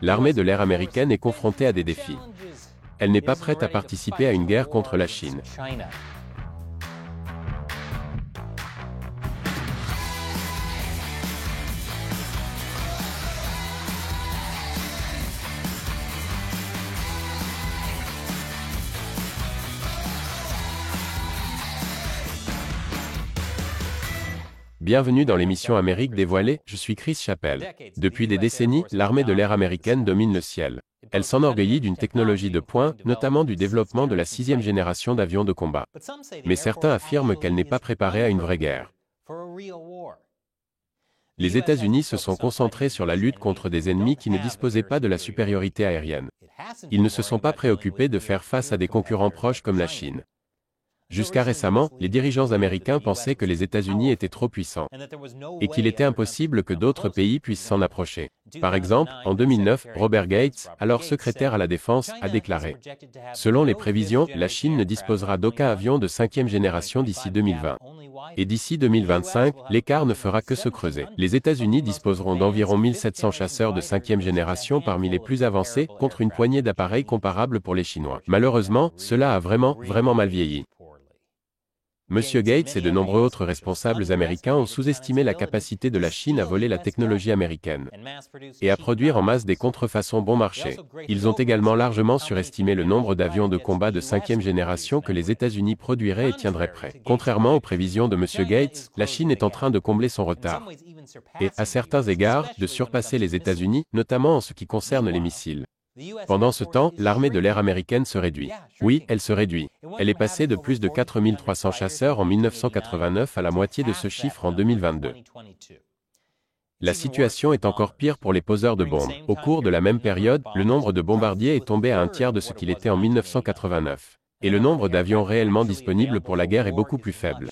L'armée de l'air américaine est confrontée à des défis. Elle n'est pas prête à participer à une guerre contre la Chine. Bienvenue dans l'émission Amérique dévoilée, je suis Chris Chappell. Depuis des décennies, l'armée de l'air américaine domine le ciel. Elle s'enorgueillit d'une technologie de pointe, notamment du développement de la 6e génération d'avions de combat. Mais certains affirment qu'elle n'est pas préparée à une vraie guerre. Les États-Unis se sont concentrés sur la lutte contre des ennemis qui ne disposaient pas de la supériorité aérienne. Ils ne se sont pas préoccupés de faire face à des concurrents proches comme la Chine. Jusqu'à récemment, les dirigeants américains pensaient que les États-Unis étaient trop puissants et qu'il était impossible que d'autres pays puissent s'en approcher. Par exemple, en 2009, Robert Gates, alors secrétaire à la Défense, a déclaré « Selon les prévisions, la Chine ne disposera d'aucun avion de 5e génération d'ici 2020. Et d'ici 2025, l'écart ne fera que se creuser. Les États-Unis disposeront d'environ 1700 chasseurs de 5e génération parmi les plus avancés, contre une poignée d'appareils comparables pour les Chinois. Malheureusement, cela a vraiment mal vieilli. » Monsieur Gates et de nombreux autres responsables américains ont sous-estimé la capacité de la Chine à voler la technologie américaine et à produire en masse des contrefaçons bon marché. Ils ont également largement surestimé le nombre d'avions de combat de 5e génération que les États-Unis produiraient et tiendraient prêts. Contrairement aux prévisions de Monsieur Gates, la Chine est en train de combler son retard et, à certains égards, de surpasser les États-Unis, notamment en ce qui concerne les missiles. Pendant ce temps, l'armée de l'air américaine se réduit. Oui, elle se réduit. Elle est passée de plus de 4300 chasseurs en 1989 à la moitié de ce chiffre en 2022. La situation est encore pire pour les poseurs de bombes. Au cours de la même période, le nombre de bombardiers est tombé à un tiers de ce qu'il était en 1989. Et le nombre d'avions réellement disponibles pour la guerre est beaucoup plus faible.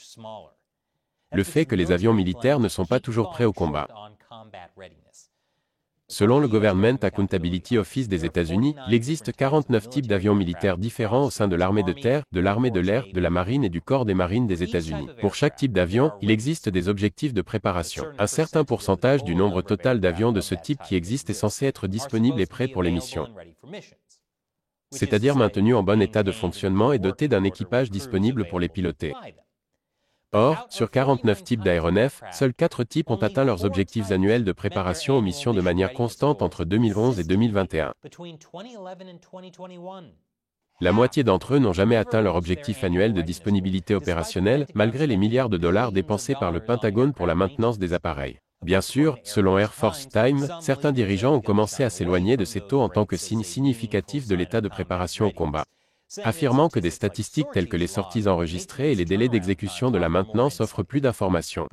Le fait que les avions militaires ne sont pas toujours prêts au combat. Selon le Government Accountability Office des États-Unis, il existe 49 types d'avions militaires différents au sein de l'armée de terre, de l'armée de l'air, de la marine et du corps des marines des États-Unis. Pour chaque type d'avion, il existe des objectifs de préparation. Un certain pourcentage du nombre total d'avions de ce type qui existe est censé être disponible et prêt pour les missions, c'est-à-dire maintenu en bon état de fonctionnement et doté d'un équipage disponible pour les piloter. Or, sur 49 types d'aéronefs, seuls 4 types ont atteint leurs objectifs annuels de préparation aux missions de manière constante entre 2011 et 2021. La moitié d'entre eux n'ont jamais atteint leur objectif annuel de disponibilité opérationnelle, malgré les milliards de dollars dépensés par le Pentagone pour la maintenance des appareils. Bien sûr, selon Air Force Time, certains dirigeants ont commencé à s'éloigner de ces taux en tant que signe significatif de l'état de préparation au combat, affirmant que des statistiques telles que les sorties enregistrées et les délais d'exécution de la maintenance offrent plus d'informations.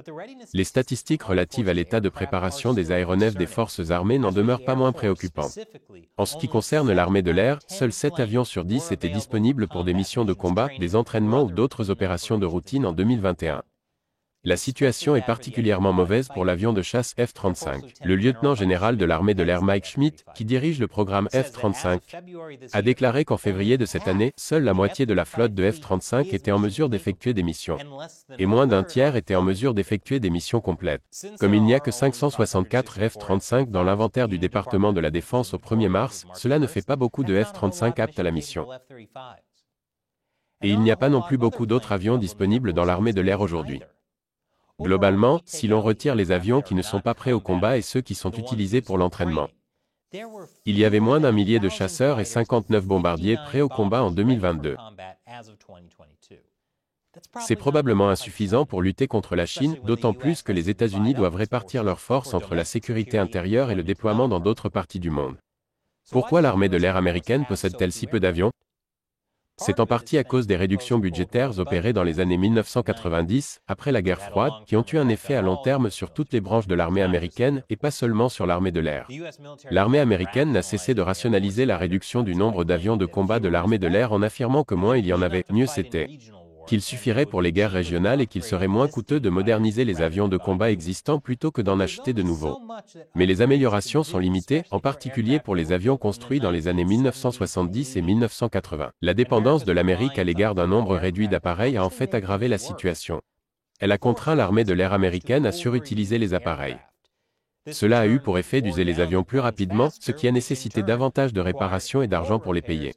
Les statistiques relatives à l'état de préparation des aéronefs des forces armées n'en demeurent pas moins préoccupantes. En ce qui concerne l'armée de l'air, seuls 7 avions sur 10 étaient disponibles pour des missions de combat, des entraînements ou d'autres opérations de routine en 2021. La situation est particulièrement mauvaise pour l'avion de chasse F-35. Le lieutenant-général de l'armée de l'air Mike Schmidt, qui dirige le programme F-35, a déclaré qu'en février de cette année, seule la moitié de la flotte de F-35 était en mesure d'effectuer des missions, et moins d'un tiers était en mesure d'effectuer des missions complètes. Comme il n'y a que 564 F-35 dans l'inventaire du département de la Défense au 1er mars, cela ne fait pas beaucoup de F-35 aptes à la mission. Et il n'y a pas non plus beaucoup d'autres avions disponibles dans l'armée de l'air aujourd'hui. Globalement, si l'on retire les avions qui ne sont pas prêts au combat et ceux qui sont utilisés pour l'entraînement, il y avait moins d'un millier de chasseurs et 59 bombardiers prêts au combat en 2022. C'est probablement insuffisant pour lutter contre la Chine, d'autant plus que les États-Unis doivent répartir leurs forces entre la sécurité intérieure et le déploiement dans d'autres parties du monde. Pourquoi l'armée de l'air américaine possède-t-elle si peu d'avions ? C'est en partie à cause des réductions budgétaires opérées dans les années 1990, après la guerre froide, qui ont eu un effet à long terme sur toutes les branches de l'armée américaine et pas seulement sur l'armée de l'air. L'armée américaine n'a cessé de rationaliser la réduction du nombre d'avions de combat de l'armée de l'air en affirmant que moins il y en avait, mieux c'était, qu'il suffirait pour les guerres régionales et qu'il serait moins coûteux de moderniser les avions de combat existants plutôt que d'en acheter de nouveaux. Mais les améliorations sont limitées, en particulier pour les avions construits dans les années 1970 et 1980. La dépendance de l'Amérique à l'égard d'un nombre réduit d'appareils a en fait aggravé la situation. Elle a contraint l'armée de l'air américaine à surutiliser les appareils. Cela a eu pour effet d'user les avions plus rapidement, ce qui a nécessité davantage de réparations et d'argent pour les payer.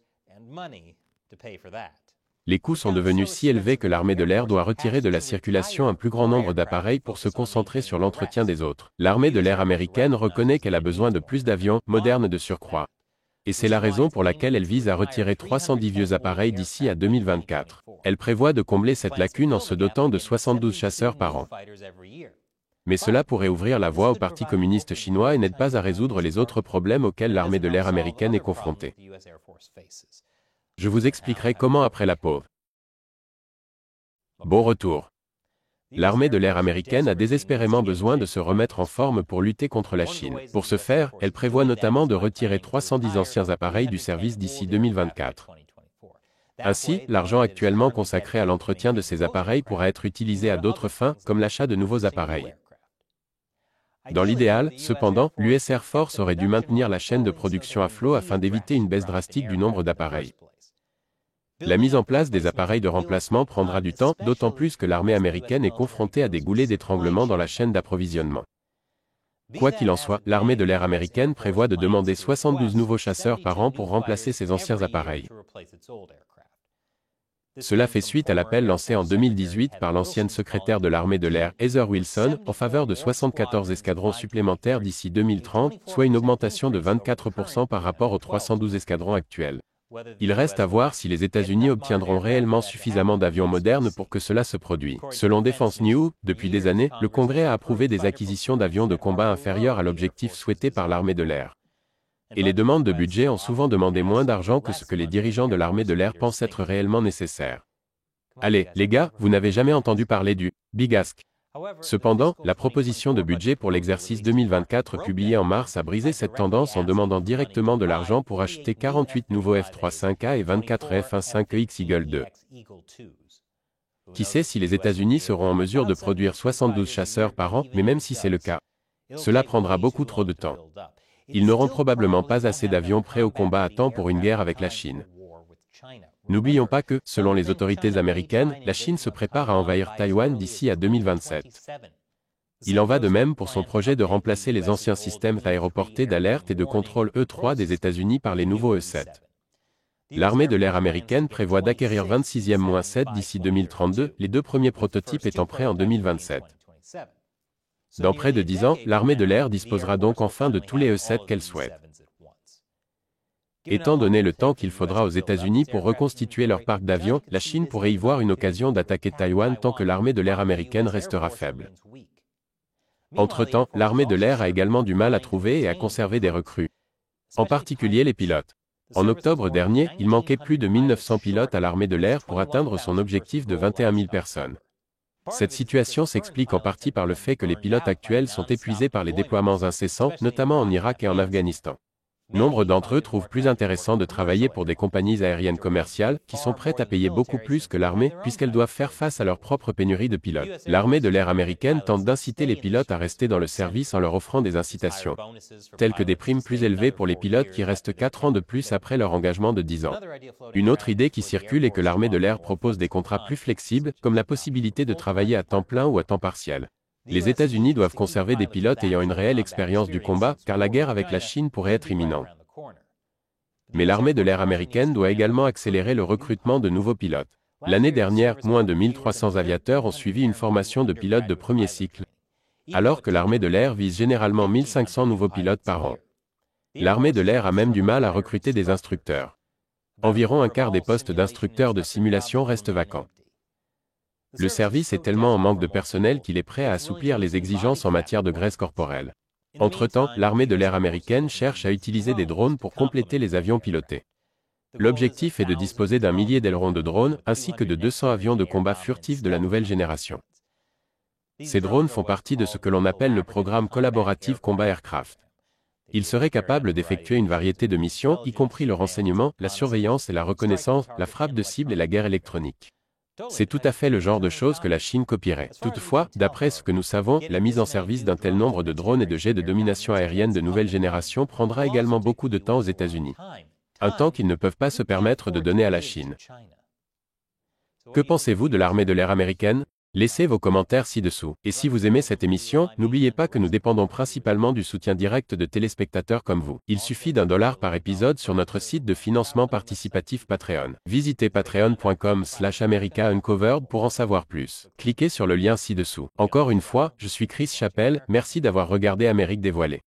Les coûts sont devenus si élevés que l'armée de l'air doit retirer de la circulation un plus grand nombre d'appareils pour se concentrer sur l'entretien des autres. L'armée de l'air américaine reconnaît qu'elle a besoin de plus d'avions, modernes de surcroît. Et c'est la raison pour laquelle elle vise à retirer 310 vieux appareils d'ici à 2024. Elle prévoit de combler cette lacune en se dotant de 72 chasseurs par an. Mais cela pourrait ouvrir la voie au Parti communiste chinois et n'aide pas à résoudre les autres problèmes auxquels l'armée de l'air américaine est confrontée. Je vous expliquerai comment après la pause. Bon retour. L'armée de l'air américaine a désespérément besoin de se remettre en forme pour lutter contre la Chine. Pour ce faire, elle prévoit notamment de retirer 310 anciens appareils du service d'ici 2024. Ainsi, l'argent actuellement consacré à l'entretien de ces appareils pourra être utilisé à d'autres fins, comme l'achat de nouveaux appareils. Dans l'idéal, cependant, l'US Air Force aurait dû maintenir la chaîne de production à flot afin d'éviter une baisse drastique du nombre d'appareils. La mise en place des appareils de remplacement prendra du temps, d'autant plus que l'armée américaine est confrontée à des goulets d'étranglement dans la chaîne d'approvisionnement. Quoi qu'il en soit, l'armée de l'air américaine prévoit de demander 72 nouveaux chasseurs par an pour remplacer ces anciens appareils. Cela fait suite à l'appel lancé en 2018 par l'ancienne secrétaire de l'armée de l'air, Heather Wilson, en faveur de 74 escadrons supplémentaires d'ici 2030, soit une augmentation de 24% par rapport aux 312 escadrons actuels. Il reste à voir si les États-Unis obtiendront réellement suffisamment d'avions modernes pour que cela se produise. Selon Defense News, depuis des années, le Congrès a approuvé des acquisitions d'avions de combat inférieures à l'objectif souhaité par l'armée de l'air. Et les demandes de budget ont souvent demandé moins d'argent que ce que les dirigeants de l'armée de l'air pensent être réellement nécessaire. Allez, les gars, vous n'avez jamais entendu parler du Big Ask. Cependant, la proposition de budget pour l'exercice 2024 publiée en mars a brisé cette tendance en demandant directement de l'argent pour acheter 48 nouveaux F-35A et 24 F-15E Eagle II. Qui sait si les États-Unis seront en mesure de produire 72 chasseurs par an, mais même si c'est le cas, cela prendra beaucoup trop de temps. Ils n'auront probablement pas assez d'avions prêts au combat à temps pour une guerre avec la Chine. N'oublions pas que, selon les autorités américaines, la Chine se prépare à envahir Taïwan d'ici à 2027. Il en va de même pour son projet de remplacer les anciens systèmes aéroportés d'alerte et de contrôle E-3 des États-Unis par les nouveaux E-7. L'armée de l'air américaine prévoit d'acquérir 26e-7 d'ici 2032, les deux premiers prototypes étant prêts en 2027. Dans près de 10 ans, l'armée de l'air disposera donc enfin de tous les E-7 qu'elle souhaite. Étant donné le temps qu'il faudra aux États-Unis pour reconstituer leur parc d'avions, la Chine pourrait y voir une occasion d'attaquer Taïwan tant que l'armée de l'air américaine restera faible. Entre-temps, l'armée de l'air a également du mal à trouver et à conserver des recrues, en particulier les pilotes. En octobre dernier, il manquait plus de 1900 pilotes à l'armée de l'air pour atteindre son objectif de 21 000 personnes. Cette situation s'explique en partie par le fait que les pilotes actuels sont épuisés par les déploiements incessants, notamment en Irak et en Afghanistan. Nombre d'entre eux trouvent plus intéressant de travailler pour des compagnies aériennes commerciales, qui sont prêtes à payer beaucoup plus que l'armée, puisqu'elles doivent faire face à leur propre pénurie de pilotes. L'armée de l'air américaine tente d'inciter les pilotes à rester dans le service en leur offrant des incitations, telles que des primes plus élevées pour les pilotes qui restent 4 ans de plus après leur engagement de 10 ans. Une autre idée qui circule est que l'armée de l'air propose des contrats plus flexibles, comme la possibilité de travailler à temps plein ou à temps partiel. Les États-Unis doivent conserver des pilotes ayant une réelle expérience du combat, car la guerre avec la Chine pourrait être imminente. Mais l'armée de l'air américaine doit également accélérer le recrutement de nouveaux pilotes. L'année dernière, moins de 1300 aviateurs ont suivi une formation de pilote de premier cycle, alors que l'armée de l'air vise généralement 1500 nouveaux pilotes par an. L'armée de l'air a même du mal à recruter des instructeurs. Environ un quart des postes d'instructeurs de simulation restent vacants. Le service est tellement en manque de personnel qu'il est prêt à assouplir les exigences en matière de graisse corporelle. Entre-temps, l'armée de l'air américaine cherche à utiliser des drones pour compléter les avions pilotés. L'objectif est de disposer d'un millier d'ailerons de drones, ainsi que de 200 avions de combat furtifs de la nouvelle génération. Ces drones font partie de ce que l'on appelle le programme Collaborative Combat Aircraft. Ils seraient capables d'effectuer une variété de missions, y compris le renseignement, la surveillance et la reconnaissance, la frappe de cible et la guerre électronique. C'est tout à fait le genre de choses que la Chine copierait. Toutefois, d'après ce que nous savons, la mise en service d'un tel nombre de drones et de jets de domination aérienne de nouvelle génération prendra également beaucoup de temps aux États-Unis. Un temps qu'ils ne peuvent pas se permettre de donner à la Chine. Que pensez-vous de l'armée de l'air américaine ? Laissez vos commentaires ci-dessous. Et si vous aimez cette émission, n'oubliez pas que nous dépendons principalement du soutien direct de téléspectateurs comme vous. Il suffit d'$1 par épisode sur notre site de financement participatif Patreon. Visitez patreon.com/americauncovered pour en savoir plus. Cliquez sur le lien ci-dessous. Encore une fois, je suis Chris Chappell, merci d'avoir regardé Amérique dévoilée.